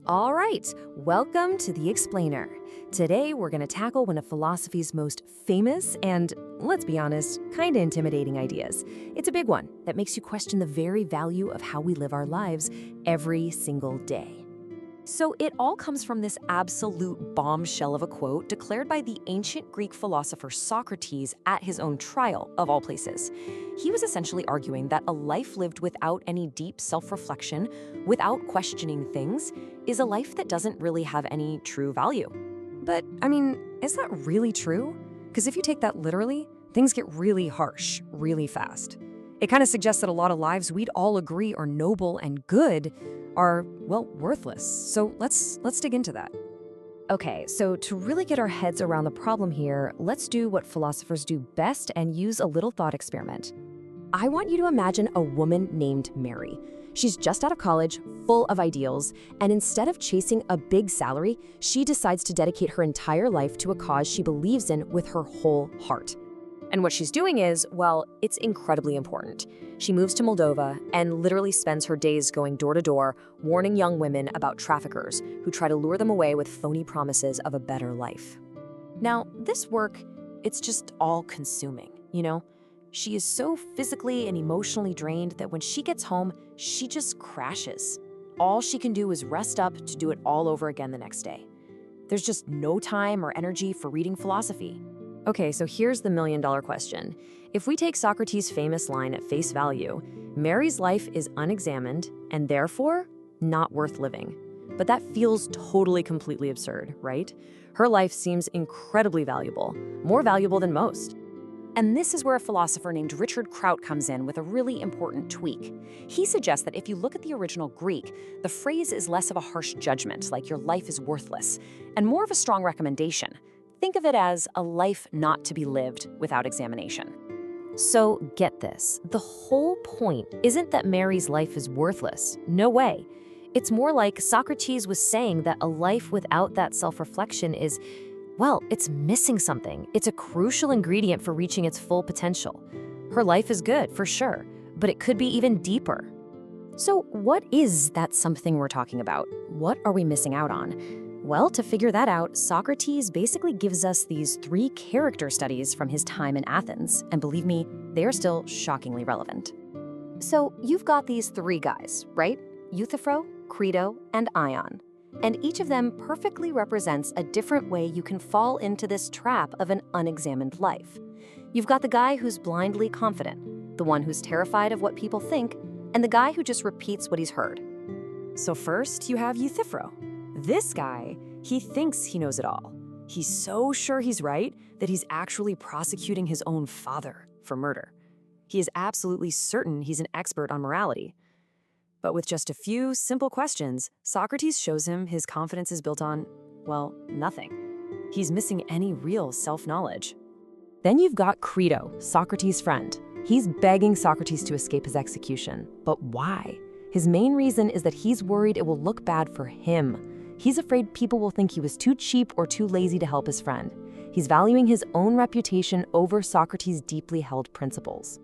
All right, welcome to The Explainer. Today we're going to tackle one of philosophy's most famous and, let's be honest, kind of intimidating ideas. It's a big one that makes you question the very value of how we live our lives every single day. So it all comes from this absolute bombshell of a quote declared by the ancient Greek philosopher Socrates at his own trial, of all places. He was essentially arguing that a life lived without any deep self-reflection, without questioning things, is a life that doesn't really have any true value. But, is that really true? Because if you take that literally, things get really harsh, really fast. It kind of suggests that a lot of lives we'd all agree are noble and good are, well, worthless. So let's dig into that. Okay, so to really get our heads around the problem here, let's do what philosophers do best and use a little thought experiment. I want you to imagine a woman named Mary. She's just out of college, full of ideals, and instead of chasing a big salary, she decides to dedicate her entire life to a cause she believes in with her whole heart. And what she's doing is, well, it's incredibly important. She moves to Moldova and literally spends her days going door to door, warning young women about traffickers who try to lure them away with phony promises of a better life. Now, this work, it's just all-consuming, you know? She is so physically and emotionally drained that when she gets home, she just crashes. All she can do is rest up to do it all over again the next day. There's just no time or energy for reading philosophy. Okay, so here's the million-dollar question. If we take Socrates' famous line at face value, Mary's life is unexamined and therefore not worth living. But that feels totally, completely absurd, right? Her life seems incredibly valuable, more valuable than most. And this is where a philosopher named Richard Kraut comes in with a really important tweak. He suggests that if you look at the original Greek, the phrase is less of a harsh judgment, like your life is worthless, and more of a strong recommendation. Think of it as a life not to be lived without examination. So get this, the whole point isn't that Mary's life is worthless. No way. It's more like Socrates was saying that a life without that self-reflection is, well, it's missing something. It's a crucial ingredient for reaching its full potential. Her life is good, for sure, but it could be even deeper. So what is that something we're talking about? What are we missing out on? Well, to figure that out, Socrates basically gives us these 3 character studies from his time in Athens, and believe me, they are still shockingly relevant. So you've got these 3 guys, right? Euthyphro, Crito, and Ion. And each of them perfectly represents a different way you can fall into this trap of an unexamined life. You've got the guy who's blindly confident, the one who's terrified of what people think, and the guy who just repeats what he's heard. So first, you have Euthyphro. This guy, he thinks he knows it all. He's so sure he's right that he's actually prosecuting his own father for murder. He is absolutely certain he's an expert on morality. But with just a few simple questions, Socrates shows him his confidence is built on, well, nothing. He's missing any real self-knowledge. Then you've got Crito, Socrates' friend. He's begging Socrates to escape his execution. But why? His main reason is that he's worried it will look bad for him. He's afraid people will think he was too cheap or too lazy to help his friend. He's valuing his own reputation over Socrates' deeply held principles.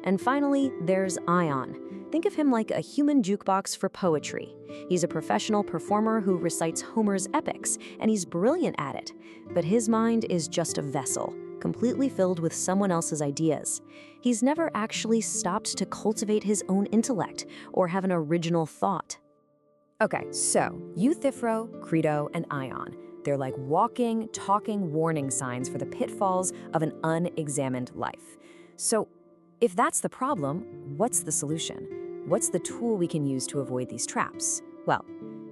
And finally, there's Ion. Think of him like a human jukebox for poetry. He's a professional performer who recites Homer's epics, and he's brilliant at it. But his mind is just a vessel, completely filled with someone else's ideas. He's never actually stopped to cultivate his own intellect or have an original thought. Okay, so Euthyphro, Crito, and Ion. They're like walking, talking warning signs for the pitfalls of an unexamined life. So if that's the problem, what's the solution? What's the tool we can use to avoid these traps? Well,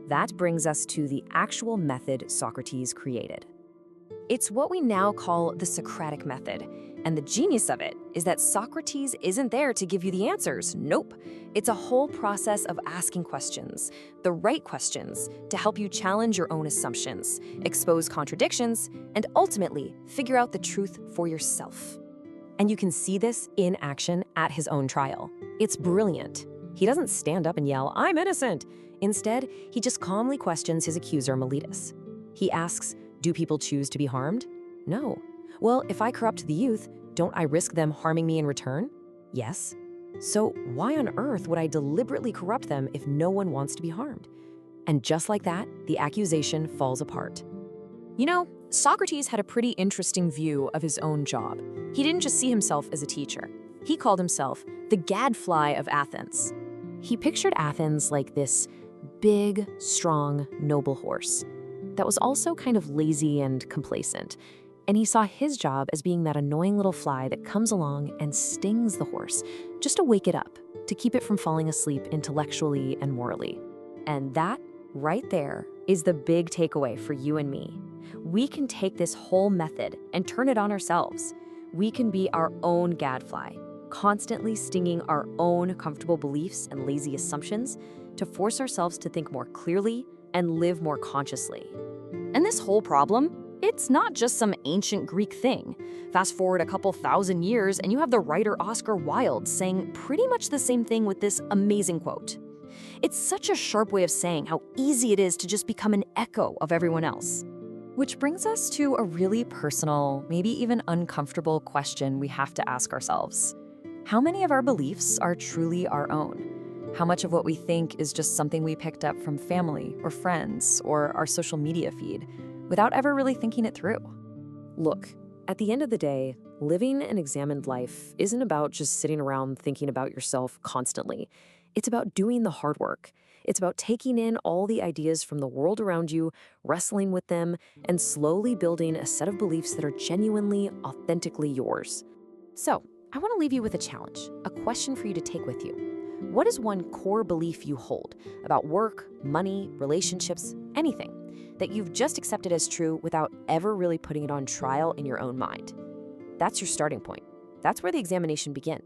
that brings us to the actual method Socrates created. It's what we now call the Socratic method. And the genius of it is that Socrates isn't there to give you the answers. Nope. It's a whole process of asking questions, the right questions, to help you challenge your own assumptions, expose contradictions, and ultimately figure out the truth for yourself. And you can see this in action at his own trial. It's brilliant. He doesn't stand up and yell, "I'm innocent." Instead, he just calmly questions his accuser, Miletus. He asks, do people choose to be harmed? No. Well, if I corrupt the youth, don't I risk them harming me in return? Yes. So why on earth would I deliberately corrupt them if no one wants to be harmed? And just like that, the accusation falls apart. You know, Socrates had a pretty interesting view of his own job. He didn't just see himself as a teacher. He called himself the gadfly of Athens. He pictured Athens like this big, strong, noble horse that was also kind of lazy and complacent. And he saw his job as being that annoying little fly that comes along and stings the horse, just to wake it up, to keep it from falling asleep intellectually and morally. And that, right there, is the big takeaway for you and me. We can take this whole method and turn it on ourselves. We can be our own gadfly, constantly stinging our own comfortable beliefs and lazy assumptions to force ourselves to think more clearly and live more consciously. And this whole problem, it's not just some ancient Greek thing. Fast forward a couple thousand years and you have the writer Oscar Wilde saying pretty much the same thing with this amazing quote. It's such a sharp way of saying how easy it is to just become an echo of everyone else. Which brings us to a really personal, maybe even uncomfortable question we have to ask ourselves. How many of our beliefs are truly our own? How much of what we think is just something we picked up from family or friends or our social media feed without ever really thinking it through? Look, at the end of the day, living an examined life isn't about just sitting around thinking about yourself constantly. It's about doing the hard work. It's about taking in all the ideas from the world around you, wrestling with them, and slowly building a set of beliefs that are genuinely, authentically yours. So, I want to leave you with a challenge, a question for you to take with you. What is one core belief you hold about work, money, relationships, anything that you've just accepted as true without ever really putting it on trial in your own mind? That's your starting point. That's where the examination begins.